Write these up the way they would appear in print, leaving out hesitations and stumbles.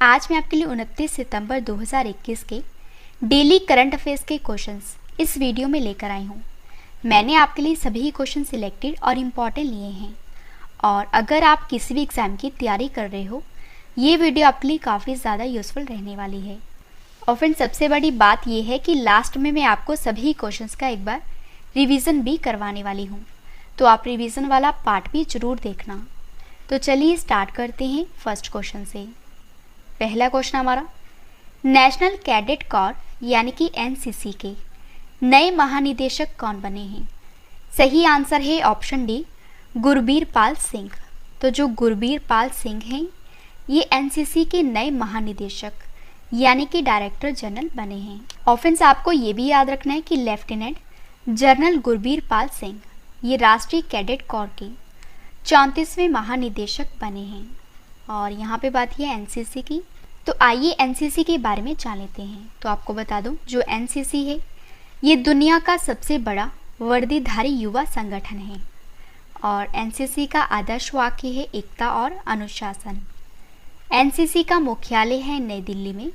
आज मैं आपके लिए 29 सितंबर 2021 के डेली करंट अफेयर्स के क्वेश्चंस इस वीडियो में लेकर आई हूँ। मैंने आपके लिए सभी क्वेश्चन सिलेक्टेड और इम्पॉर्टेंट लिए हैं और अगर आप किसी भी एग्ज़ाम की तैयारी कर रहे हो, ये वीडियो आपके लिए काफ़ी ज़्यादा यूज़फुल रहने वाली है। और फ्रेंड्स, सबसे बड़ी बात यह है कि लास्ट में मैं आपको सभी क्वेश्चंस का एक बार रिवीजन भी करवाने वाली हूँ, तो आप रिवीजन वाला पार्ट भी ज़रूर देखना। तो चलिए स्टार्ट करते हैं फर्स्ट क्वेश्चन से। पहला क्वेश्चन हमारा, नेशनल कैडेट कॉर यानी कि एनसीसी के नए महानिदेशक कौन बने हैं? सही आंसर है ऑप्शन डी, गुरबीर पाल सिंह। तो जो गुरबीर पाल सिंह हैं, ये एनसीसी के नए महानिदेशक यानी कि डायरेक्टर जनरल बने हैं। और फ्रेंड्स, आपको ये भी याद रखना है कि लेफ्टिनेंट जनरल गुरबीर पाल सिंह ये राष्ट्रीय कैडेट कॉर के 34वें महानिदेशक बने हैं। और यहाँ पे बात है एनसीसी की, तो आइए एनसीसी के बारे में जान लेते हैं। तो आपको बता दूं, जो एनसीसी है ये दुनिया का सबसे बड़ा वर्दीधारी युवा संगठन है और एनसीसी का आदर्श वाक्य है एकता और अनुशासन। एनसीसी का मुख्यालय है नई दिल्ली में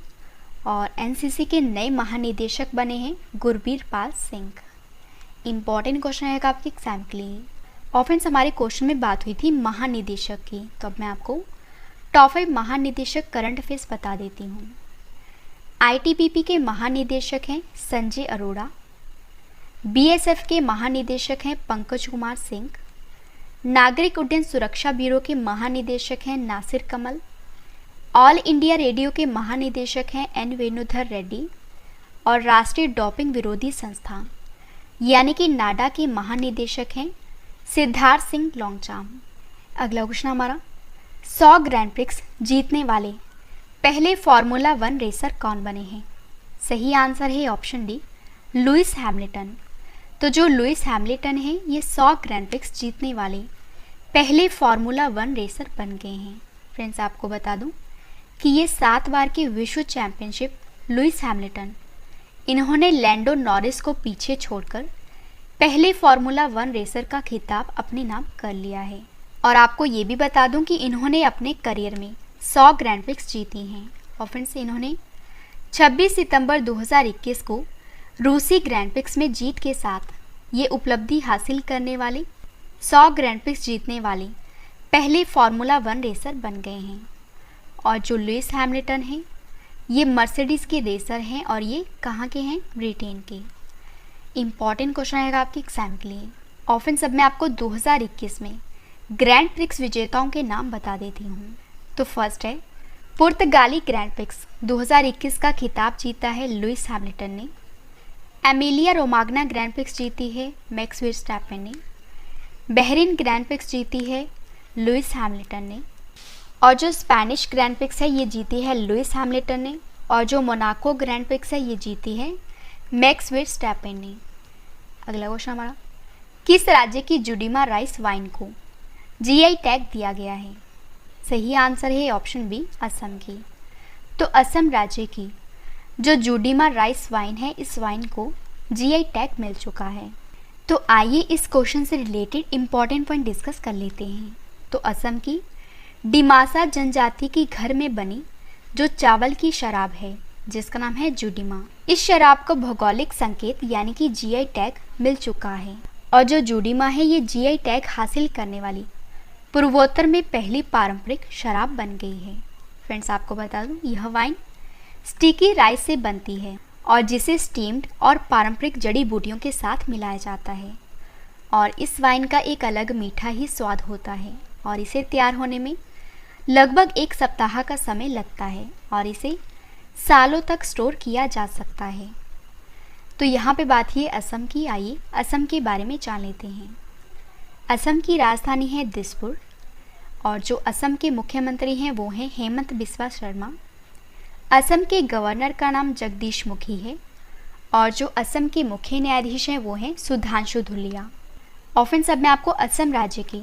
और एनसीसी के नए महानिदेशक बने हैं गुरबीर पाल सिंह। इम्पॉर्टेंट क्वेश्चन है आपके एग्जाम के लिए। और फ्रेंड्स, हमारे क्वेश्चन में बात हुई थी महानिदेशक की, तो अब मैं आपको टॉप 5 महानिदेशक करंट अफेयर्स बता देती हूँ। आईटीबीपी के महानिदेशक हैं संजय अरोड़ा। बीएसएफ के महानिदेशक हैं पंकज कुमार सिंह। नागरिक उड्डयन सुरक्षा ब्यूरो के महानिदेशक हैं नासिर कमल। ऑल इंडिया रेडियो के महानिदेशक हैं एन वेणुधर रेड्डी। और राष्ट्रीय डोपिंग विरोधी संस्थान यानी कि नाडा के महानिदेशक हैं सिद्धार्थ सिंह लोंगचाम। अगला क्वेश्चन हमारा, 100 ग्रैंड प्रिक्स जीतने वाले पहले फार्मूला 1 रेसर कौन बने हैं? सही आंसर है ऑप्शन डी, लुइस हैमिल्टन। तो जो लुइस हैमिल्टन है ये 100 ग्रैंड प्रिक्स जीतने वाले पहले फार्मूला 1 रेसर बन गए हैं। फ्रेंड्स, आपको बता दूं कि ये 7 बार की विश्व चैंपियनशिप लुइस हैमिल्टन, इन्होंने लैंडो नॉरिस को पीछे छोड़कर पहले फार्मूला 1 रेसर का खिताब अपने नाम कर लिया है। और आपको ये भी बता दूं कि इन्होंने अपने करियर में 100 ग्रैंड प्रिक्स जीती हैं। और फ्रेंड्स, इन्होंने 26 सितंबर 2021 को रूसी ग्रैंड प्रिक्स में जीत के साथ ये उपलब्धि हासिल करने वाले 100 ग्रैंड प्रिक्स जीतने वाले पहले फार्मूला 1 रेसर बन गए हैं। और जो लुइस हैमिल्टन हैं ये मर्सिडीज़ के रेसर हैं और ये कहाँ के हैं? ब्रिटेन के। इम्पॉर्टेंट क्वेश्चन आएगा आपके एग्जाम के लिए। और फ्रेंड्स, अब मैं आपको 2021 में ग्रैंड प्रिक्स विजेताओं के नाम बता देती हूँ। तो फर्स्ट है पुर्तगाली ग्रैंड प्रिक्स 2021 का खिताब जीता है लुइस हैमिल्टन ने। एमिलिया रोमाग्ना ग्रैंड प्रिक्स जीती है मैक्स वर्स्टैपेन ने। बहरीन ग्रैंड प्रिक्स जीती है लुइस हैमिल्टन ने। और जो स्पेनिश ग्रैंड प्रिक्स है ये जीती है लुइस हैमिल्टन ने। और जो मोनाको ग्रैंड प्रिक्स है ये जीती है मैक्स वर्स्टैपेन ने। अगला क्वेश्चन हमारा, किस राज्य की जुडीमा राइस वाइन को जीआई टैग दिया गया है? सही आंसर है ऑप्शन बी, असम की। तो असम राज्य की जो जुडीमा राइस वाइन है, इस वाइन को जीआई टैग मिल चुका है। तो आइए इस क्वेश्चन से रिलेटेड इंपॉर्टेंट पॉइंट डिस्कस कर लेते हैं। तो असम की डिमासा जनजाति की घर में बनी जो चावल की शराब है जिसका नाम है जुडीमा, इस शराब को भौगोलिक संकेत यानी कि जीआई टैग मिल चुका है। और जो जुडीमा है ये जीआई टैग हासिल करने वाली पूर्वोत्तर में पहली पारंपरिक शराब बन गई है। फ्रेंड्स, आपको बता दूं यह वाइन स्टिकी राइस से बनती है और जिसे स्टीम्ड और पारंपरिक जड़ी बूटियों के साथ मिलाया जाता है। और इस वाइन का एक अलग मीठा ही स्वाद होता है और इसे तैयार होने में लगभग 1 सप्ताह का समय लगता है और इसे सालों तक स्टोर किया जा सकता है। तो यहाँ पे बात है असम की। आइए असम के बारे में जान लेते हैं। असम की राजधानी है दिसपुर और जो असम के मुख्यमंत्री हैं वो हैं हेमंत बिस्वा शर्मा। असम के गवर्नर का नाम जगदीश मुखी है और जो असम के मुख्य न्यायाधीश हैं वो हैं सुधांशु धुलिया। और फ्रेंड्स, अब मैं आपको असम राज्य के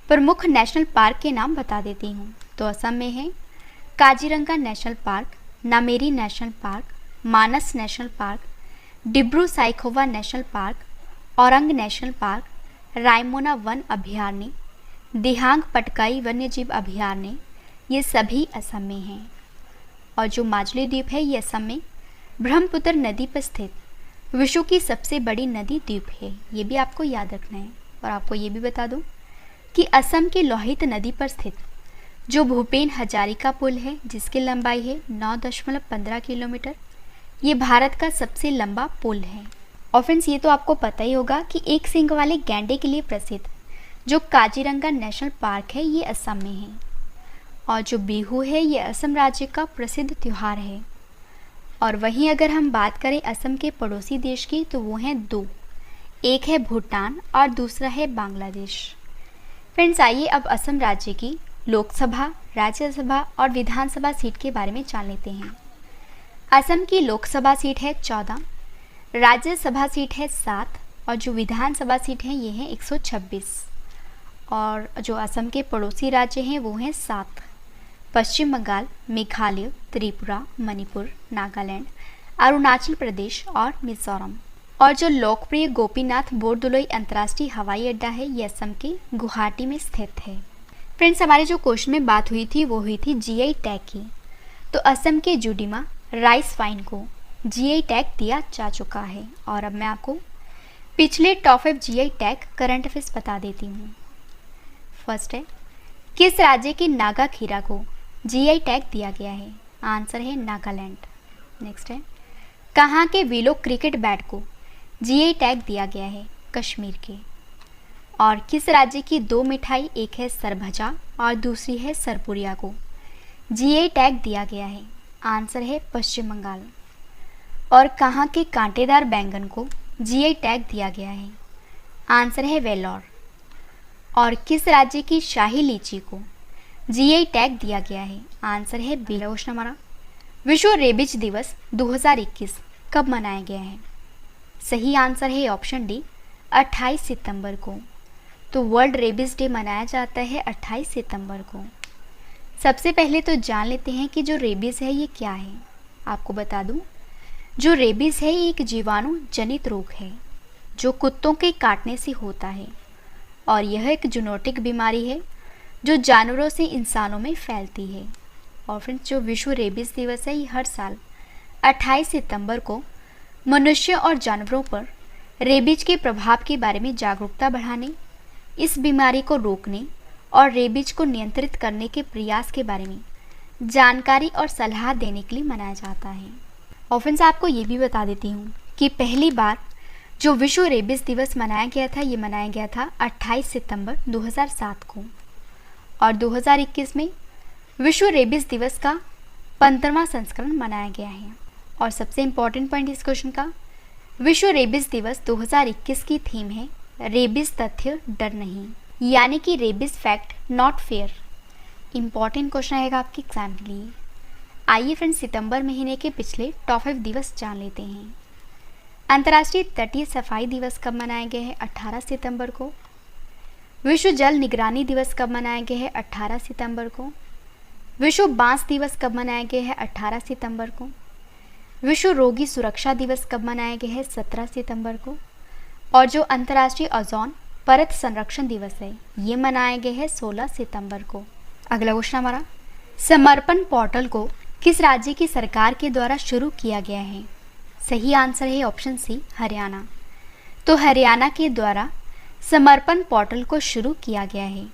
प्रमुख नेशनल पार्क के नाम बता देती हूँ। तो असम में है Kaziranga national park, Nameri national park, Manas national park, Dibru Saikhowa national park, Orang national park, Raimona वन अभयारण्य, दिहांग पटकाई वन्यजीव अभयारण्य, ये सभी असम में हैं। और जो माजुली द्वीप है ये असम में ब्रह्मपुत्र नदी पर स्थित विश्व की सबसे बड़ी नदी द्वीप है। ये भी आपको याद रखना है। और आपको ये भी बता दूं कि असम की लोहित नदी पर स्थित जो भूपेन हजारिका पुल है जिसकी लंबाई है 9.15 किलोमीटर, ये भारत का सबसे लंबा पुल है। और फ्रेंड्स ये तो आपको पता ही होगा कि एक सींग वाले गैंडे के लिए प्रसिद्ध जो काजीरंगा नेशनल पार्क है ये असम में है। और जो बिहू है ये असम राज्य का प्रसिद्ध त्यौहार है। और वहीं अगर हम बात करें असम के पड़ोसी देश की तो वो हैं दो, एक है भूटान और दूसरा है बांग्लादेश। फ्रेंड्स आइए अब असम राज्य की लोकसभा, राज्यसभा और विधानसभा सीट के बारे में जान लेते हैं। असम की लोकसभा सीट है 14, राज्यसभा सीट है 7 और जो विधानसभा सीट है ये है 126। और जो असम के पड़ोसी राज्य हैं वो हैं 7, पश्चिम बंगाल, मेघालय, त्रिपुरा, मणिपुर, नागालैंड, अरुणाचल प्रदेश और मिजोरम। और जो लोकप्रिय गोपीनाथ बोरदोलोई अंतर्राष्ट्रीय हवाई अड्डा है ये असम के गुवाहाटी में स्थित है। फ्रेंड्स हमारे जो क्वेश्चन में बात हुई थी वो हुई थी जीआई टैग की। तो असम के जुडीमा राइस वाइन को जीआई टैग दिया जा चुका है। और अब मैं आपको पिछले top 5 GI tag current affairs बता देती हूँ। फर्स्ट है, किस राज्य के नागा खीरा को जीआई टैग दिया गया है? आंसर है नागालैंड। नेक्स्ट है, कहाँ के विलो क्रिकेट बैट को जीआई टैग दिया गया है? कश्मीर के। और किस राज्य की 2 मिठाई, एक है सरभजा और दूसरी है सरपुरिया को जीआई टैग दिया गया है? आंसर है पश्चिम बंगाल। और कहाँ के कांटेदार बैंगन को जीआई टैग दिया गया है? आंसर है वेल्लोर। और किस राज्य की शाही लीची को जीआई टैग दिया गया है? आंसर है बेलारूस। हमारा विश्व रेबीज दिवस 2021 कब मनाया गया है? सही आंसर है ऑप्शन डी, 28 सितंबर को। तो वर्ल्ड रेबीज डे मनाया जाता है 28 सितंबर को। सबसे पहले तो जान लेते हैं कि जो रेबीज है ये क्या है। आपको बता दूं, जो रेबीज है ये एक जीवाणु जनित रोग है जो कुत्तों के काटने से होता है। और यह एक जूनोटिक बीमारी है जो जानवरों से इंसानों में फैलती है। और फ्रेंड्स जो विश्व रेबीज दिवस है ये हर साल 28 सितंबर को मनुष्य और जानवरों पर रेबीज के प्रभाव के बारे में जागरूकता बढ़ाने, इस बीमारी को रोकने और रेबीज को नियंत्रित करने के प्रयास के बारे में जानकारी और सलाह देने के लिए मनाया जाता है। और फ्रेंड्स आपको ये भी बता देती हूँ कि पहली बार जो विश्व रेबीज दिवस मनाया गया था ये मनाया गया था 28 सितंबर 2007 को। और 2021 में विश्व रेबीज दिवस का 15वां संस्करण मनाया गया है। और सबसे इम्पॉर्टेंट पॉइंट इस क्वेश्चन का, विश्व रेबीज दिवस 2021 की थीम है रेबीज तथ्य डर नहीं, यानी कि rabies fact not fair. Important question आएगा आपके एग्जाम के लिए। आइए फ्रेंड्स सितंबर महीने के पिछले टॉप 5 दिवस जान लेते हैं। अंतर्राष्ट्रीय तटीय सफाई दिवस कब मनाया गया है? 18 सितंबर को। विश्व जल निगरानी दिवस कब मनाया गया है? 18 सितंबर को। विश्व बांस दिवस कब मनाया गया है? 18 सितंबर को। विश्व रोगी सुरक्षा दिवस कब मनाया गया है? 17 सितंबर को। और जो अंतर्राष्ट्रीय ओजोन परत संरक्षण दिवस है ये मनाया गया है 16 सितंबर को। अगला क्वेश्चन हमारा, समर्पण पोर्टल को किस राज्य की सरकार के द्वारा शुरू किया गया है? सही आंसर है ऑप्शन सी, हरियाणा। तो हरियाणा के द्वारा समर्पण पोर्टल को शुरू किया गया है।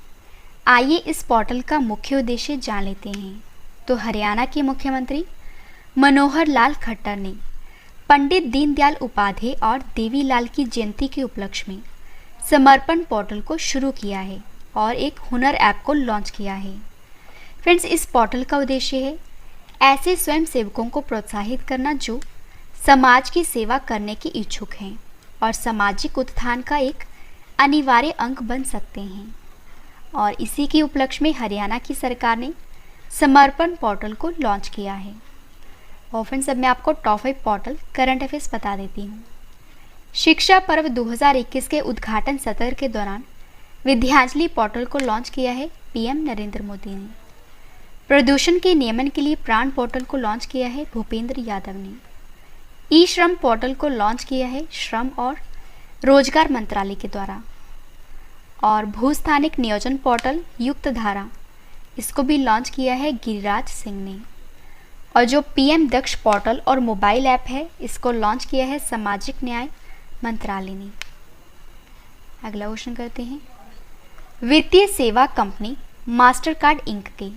आइए इस पोर्टल का मुख्य उद्देश्य जान लेते हैं। तो हरियाणा के मुख्यमंत्री मनोहर लाल खट्टर ने पंडित दीनदयाल उपाध्याय और देवीलाल की जयंती के उपलक्ष्य में समर्पण पोर्टल को शुरू किया है और एक हुनर ऐप को लॉन्च किया है। फ्रेंड्स इस पोर्टल का उद्देश्य है ऐसे स्वयं सेवकों को प्रोत्साहित करना जो समाज की सेवा करने के इच्छुक हैं और सामाजिक उत्थान का एक अनिवार्य अंग बन सकते हैं। और इसी के उपलक्ष्य में हरियाणा की सरकार ने समर्पण पोर्टल को लॉन्च किया है। और फ्रेंड्स अब मैं आपको टॉप 5 पोर्टल करंट अफेयर्स बता देती हूँ। शिक्षा पर्व 2021 के उद्घाटन सत्र के दौरान विद्यांजलि पोर्टल को लॉन्च किया है पीएम नरेंद्र मोदी ने। प्रदूषण के नियमन के लिए प्राण पोर्टल को लॉन्च किया है भूपेंद्र यादव ने। ई श्रम पोर्टल को लॉन्च किया है श्रम और रोजगार मंत्रालय के द्वारा। और भूस्थानिक नियोजन पोर्टल युक्त धारा, इसको भी लॉन्च किया है गिरिराज सिंह ने। और जो पीएम दक्ष पोर्टल और मोबाइल ऐप है इसको लॉन्च किया है सामाजिक न्याय मंत्रालय ने। अगला क्वेश्चन करते हैं। वित्तीय सेवा कंपनी मास्टरकार्ड इंक के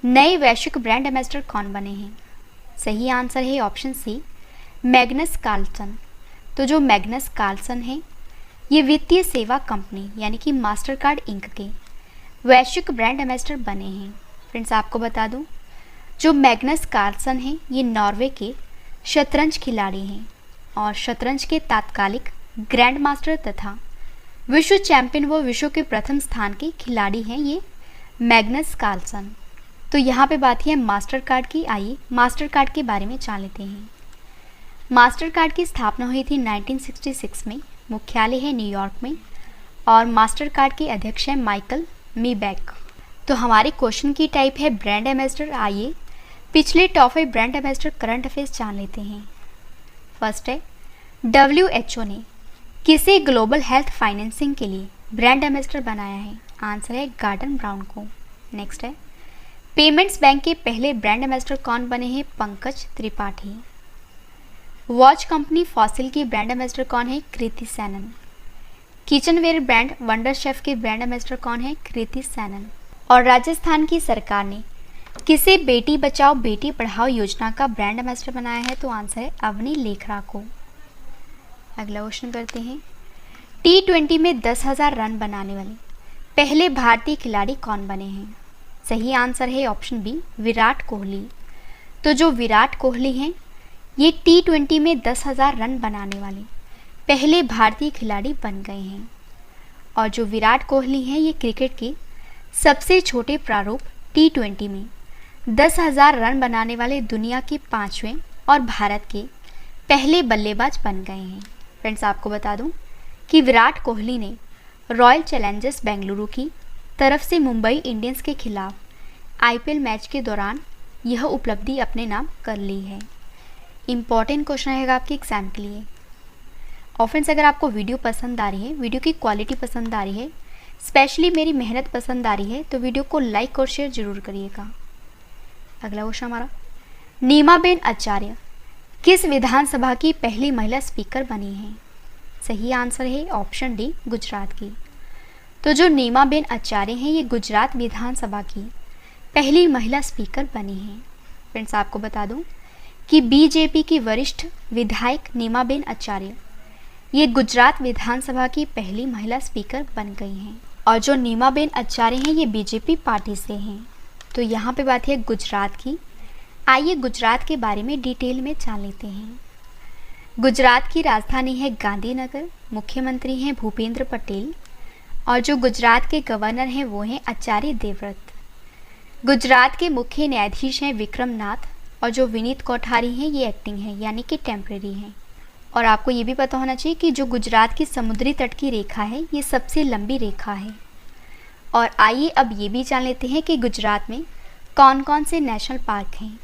नए वैश्विक ब्रांड एम्बेसडर कौन बने हैं? सही आंसर है ऑप्शन सी, मैग्नस कार्लसन। तो जो मैग्नस कार्लसन है ये वित्तीय सेवा कंपनी यानी कि मास्टरकार्ड इंक के वैश्विक ब्रांड एम्बेसडर बने हैं। फ्रेंड्स आपको बता दूं, जो मैग्नस कार्लसन हैं ये नॉर्वे के शतरंज खिलाड़ी हैं और शतरंज के तात्कालिक ग्रैंड मास्टर तथा विश्व चैंपियन व विश्व के प्रथम स्थान के खिलाड़ी हैं ये मैग्नस कार्लसन। तो यहाँ पे बात है मास्टरकार्ड की। आइए मास्टरकार्ड के बारे में जान लेते हैं। मास्टरकार्ड की स्थापना हुई थी 1966 में, मुख्यालय है न्यूयॉर्क में और मास्टरकार्ड के अध्यक्ष हैं माइकल मीबैक। तो हमारे क्वेश्चन की टाइप है ब्रांड एम्बेसडर। आइए पिछले top 5 brand ambassador current affairs जान लेते हैं। फर्स्ट है, WHO ने किसे ग्लोबल हेल्थ फाइनेंसिंग के लिए ब्रांड एम्बेसडर बनाया है? आंसर है गॉर्डन ब्राउन को। नेक्स्ट है, पेमेंट्स बैंक के पहले ब्रांड एम्बेसडर कौन बने हैं? Pankaj Tripathi. Watch company Fossil की ब्रांड एम्बेसडर कौन है? Kriti Sanon. Kitchenware brand Wonderchef के ब्रांड एम्बेसडर कौन है? कृति सैनन। और राजस्थान की सरकार ने किसे बेटी बचाओ बेटी पढ़ाओ योजना का ब्रांड एम्बेसडर बनाया है? तो आंसर है अवनी लेखरा को। अगला क्वेश्चन करते हैं। T20 में 10,000 रन बनाने वाले पहले भारतीय खिलाड़ी कौन बने हैं? सही आंसर है ऑप्शन बी, विराट कोहली। तो जो विराट कोहली हैं ये T20 में 10,000 रन बनाने वाले पहले भारतीय खिलाड़ी बन गए हैं। और जो विराट कोहली हैं ये क्रिकेट के सबसे छोटे प्रारूप T20 में 10,000 रन बनाने वाले दुनिया के 5वें और भारत के पहले बल्लेबाज बन गए हैं। फ्रेंड्स आपको बता दूं कि विराट कोहली ने रॉयल चैलेंजर्स बेंगलुरु की तरफ से मुंबई इंडियंस के खिलाफ IPL मैच के दौरान यह उपलब्धि अपने नाम कर ली है। इम्पॉर्टेंट क्वेश्चन रहेगा आपके एग्जाम के लिए। और फ्रेंड्स अगर आपको वीडियो पसंद आ रही है, वीडियो की क्वालिटी पसंद आ रही है, स्पेशली मेरी मेहनत पसंद आ रही है तो वीडियो को लाइक और शेयर जरूर करिएगा। अगला क्वेश्चन हमारा, नीमाबेन आचार्य किस विधानसभा की पहली महिला स्पीकर बनी है? सही आंसर है ऑप्शन डी, गुजरात की। तो जो नीमाबेन आचार्य हैं ये गुजरात विधानसभा की पहली महिला स्पीकर बनी हैं। फ्रेंड्स आपको बता दूं कि बीजेपी की वरिष्ठ विधायक नीमाबेन आचार्य ये गुजरात विधानसभा की पहली महिला स्पीकर बन गई हैं। और जो नीमाबेन आचार्य हैं ये बीजेपी पार्टी से हैं। तो यहाँ पे बात है गुजरात की। आइए गुजरात के बारे में डिटेल में जान लेते हैं। गुजरात की राजधानी है गांधीनगर, मुख्यमंत्री हैं भूपेंद्र पटेल और जो गुजरात के गवर्नर हैं वो हैं आचार्य देवव्रत। गुजरात के मुख्य न्यायाधीश हैं विक्रम नाथ और जो विनीत कोठारी हैं ये एक्टिंग है यानी कि टेम्परेरी हैं। और आपको ये भी पता होना चाहिए कि जो गुजरात की समुद्री तट की रेखा है ये सबसे लंबी रेखा है। और आइए अब ये भी जान लेते हैं कि गुजरात में कौन कौन से नेशनल पार्क हैं।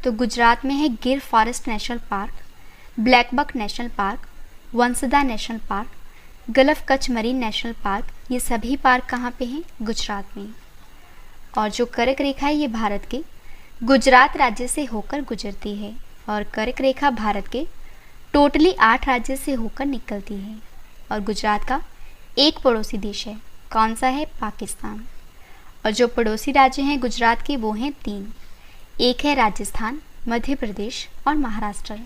तो गुजरात में है गिर forest national park, blackbuck national park, Vansda national park, gulf Kutch marine national park. ये सभी पार्क कहाँ पे हैं? गुजरात में। और जो कर्क रेखा है ये भारत के गुजरात राज्य से होकर गुजरती है और कर्क रेखा भारत के टोटली 8 राज्य से होकर निकलती है। और गुजरात का एक पड़ोसी देश है, कौन सा है? पाकिस्तान। और जो पड़ोसी राज्य हैं गुजरात के वो हैं 3, एक है राजस्थान, मध्य प्रदेश और महाराष्ट्र।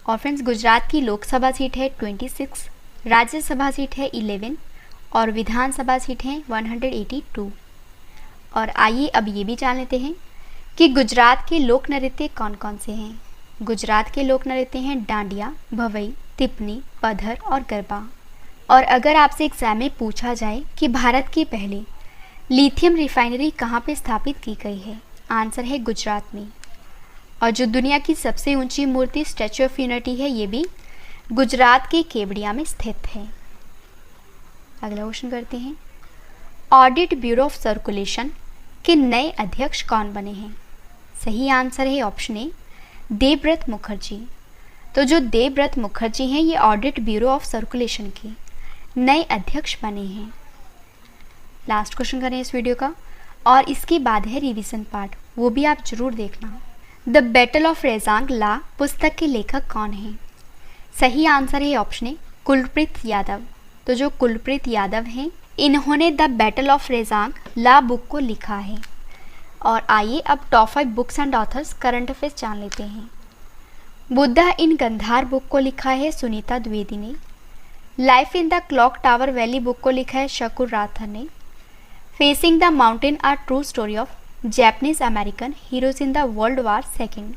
और फ्रेंड्स गुजरात की लोकसभा सीट है 26, राज्यसभा सीट है 11 और विधानसभा सीट है 182। और आइए अब ये भी जान लेते हैं कि गुजरात के लोक नृत्य कौन कौन से हैं। गुजरात के लोक नृत्य हैं डांडिया, भवई, तिपनी, पधर और गरबा। और अगर आपसे एग्जाम में पूछा जाए कि भारत की पहली लिथियम रिफाइनरी कहाँ पे स्थापित की गई है, आंसर है गुजरात में। और जो दुनिया की सबसे ऊंची मूर्ति स्टैचू ऑफ यूनिटी है ये भी गुजरात के केवड़िया में स्थित है। अगला क्वेश्चन करते हैं। ऑडिट ब्यूरो ऑफ सर्कुलेशन के नए अध्यक्ष कौन बने हैं? सही आंसर है ऑप्शन ए, देवव्रत मुखर्जी। तो जो देवव्रत मुखर्जी हैं ये ऑडिट ब्यूरो ऑफ सर्कुलेशन के नए अध्यक्ष बने हैं। लास्ट क्वेश्चन करें इस वीडियो का और इसके बाद है रिवीजन पार्ट, वो भी आप जरूर देखना। द बैटल ऑफ रेजांग ला पुस्तक के लेखक कौन हैं? सही आंसर है ऑप्शन ए कुलप्रीत यादव। तो जो कुलप्रीत यादव हैं इन्होंने the battle of Rezang La book को लिखा है। और आइए अब top 5 books and authors current affairs जान लेते हैं। बुद्धा इन गंधार बुक को लिखा है सुनीता द्विवेदी ने। Life in the clock tower valley book को लिखा है शकुर राथर ने। Facing the mountain a true story of Japanese American heroes in the world war second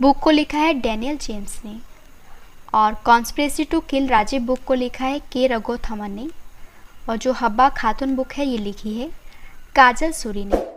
book को लिखा है डैनियल जेम्स ने। और conspiracy to kill Rajiv book को लिखा है के रघुथमन ने। और जो हब्बा खातून बुक है ये लिखी है काजल सूरी ने।